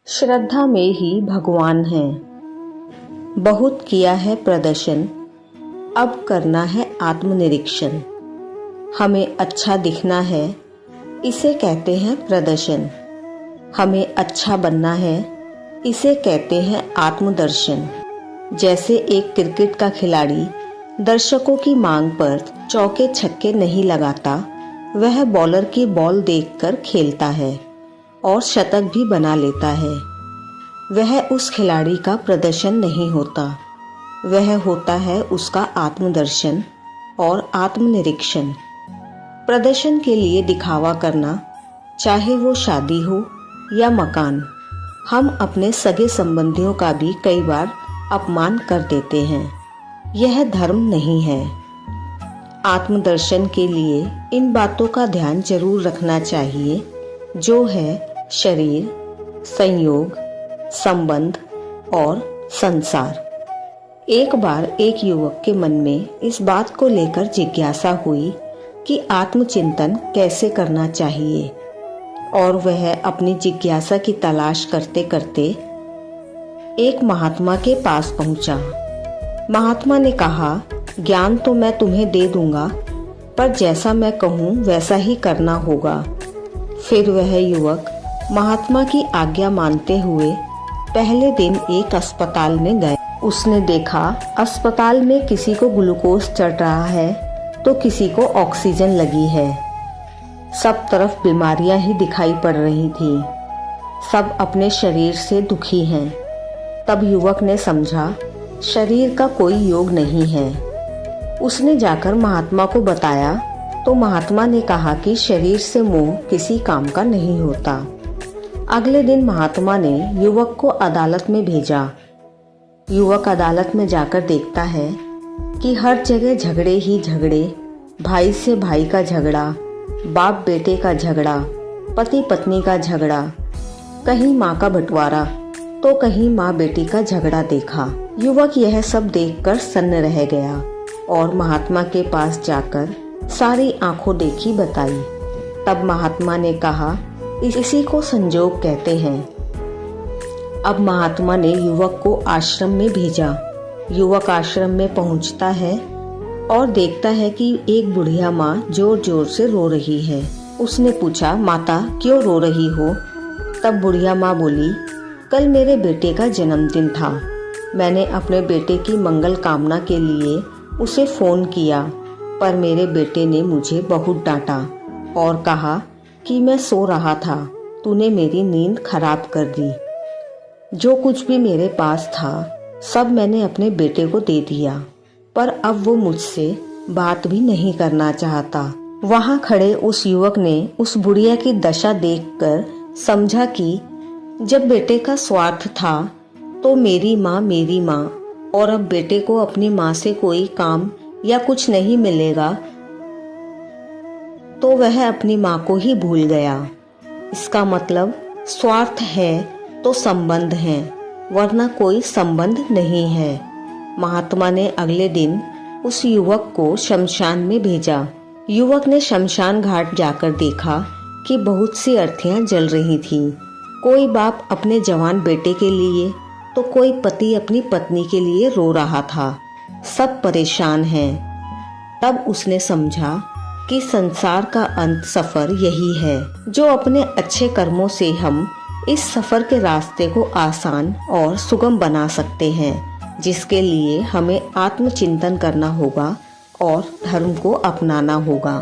श्रद्धा में ही भगवान है। बहुत किया है प्रदर्शन, अब करना है आत्मनिरीक्षण। हमें अच्छा दिखना है, इसे कहते हैं प्रदर्शन। हमें अच्छा बनना है, इसे कहते हैं आत्मदर्शन। जैसे एक क्रिकेट का खिलाड़ी दर्शकों की मांग पर चौके छक्के नहीं लगाता, वह बॉलर की बॉल देखकर खेलता है और शतक भी बना लेता है। वह उस खिलाड़ी का प्रदर्शन नहीं होता, वह होता है उसका आत्मदर्शन और आत्मनिरीक्षण। प्रदर्शन के लिए दिखावा करना, चाहे वो शादी हो या मकान। हम अपने सगे संबंधियों का भी कई बार अपमान कर देते हैं। यह धर्म नहीं है। आत्मदर्शन के लिए इन बातों का ध्यान जरूर रखना चाहिए, जो है शरीर, संयोग, संबंध और संसार। एक बार एक युवक के मन में इस बात को लेकर जिज्ञासा हुई कि आत्मचिंतन कैसे करना चाहिए, और वह अपनी जिज्ञासा की तलाश करते करते एक महात्मा के पास पहुंचा। महात्मा ने कहा, ज्ञान तो मैं तुम्हें दे दूंगा, पर जैसा मैं कहूँ वैसा ही करना होगा। फिर वह युवक महात्मा की आज्ञा मानते हुए पहले दिन एक अस्पताल में गए। उसने देखा अस्पताल में किसी को ग्लूकोज चढ़ रहा है तो किसी को ऑक्सीजन लगी है। सब तरफ बीमारियां ही दिखाई पड़ रही थी। सब अपने शरीर से दुखी हैं। तब युवक ने समझा शरीर का कोई योग नहीं है। उसने जाकर महात्मा को बताया तो महात्मा ने कहा कि शरीर से मोह किसी काम का नहीं होता। अगले दिन महात्मा ने युवक को अदालत में भेजा। युवक अदालत में जाकर देखता है कि हर जगह झगड़े ही झगड़े, भाई से भाई का झगड़ा, बाप बेटे का झगड़ा, पति पत्नी का झगड़ा, कहीं माँ का बंटवारा तो कहीं माँ बेटी का झगड़ा देखा। युवक यह सब देखकर सन्न रह गया और महात्मा के पास जाकर सारी आंखों देखी बताई। तब महात्मा ने कहा, इसी को संजोग कहते हैं। अब महात्मा ने युवक को आश्रम में भेजा। युवक आश्रम में पहुंचता है और देखता है कि एक बुढ़िया माँ जोर जोर से रो रही है। उसने पूछा, माता क्यों रो रही हो? तब बुढ़िया माँ बोली, कल मेरे बेटे का जन्मदिन था। मैंने अपने बेटे की मंगल कामना के लिए उसे फोन किया, पर मेरे बेटे ने मुझे बहुत डांटा और कहा कि मैं सो रहा था, तूने मेरी नींद खराब कर दी। जो कुछ भी मेरे पास था सब मैंने अपने बेटे को दे दिया, पर अब वो मुझसे बात भी नहीं करना चाहता। वहां खड़े उस युवक ने उस बुढ़िया की दशा देखकर समझा कि जब बेटे का स्वार्थ था तो मेरी माँ, और अब बेटे को अपनी माँ से कोई काम या कुछ नहीं मिलेगा तो वह अपनी माँ को ही भूल गया। इसका मतलब स्वार्थ है तो संबंध है, वरना कोई संबंध नहीं है। महात्मा ने अगले दिन उस युवक को शमशान में भेजा। युवक ने शमशान घाट जाकर देखा कि बहुत सी अर्थियां जल रही थीं। कोई बाप अपने जवान बेटे के लिए तो कोई पति अपनी पत्नी के लिए रो रहा था। सब परेशान हैं। तब उसने समझा कि संसार का अंत सफर यही है। जो अपने अच्छे कर्मों से हम इस सफर के रास्ते को आसान और सुगम बना सकते हैं, जिसके लिए हमें आत्मचिंतन करना होगा और धर्म को अपनाना होगा।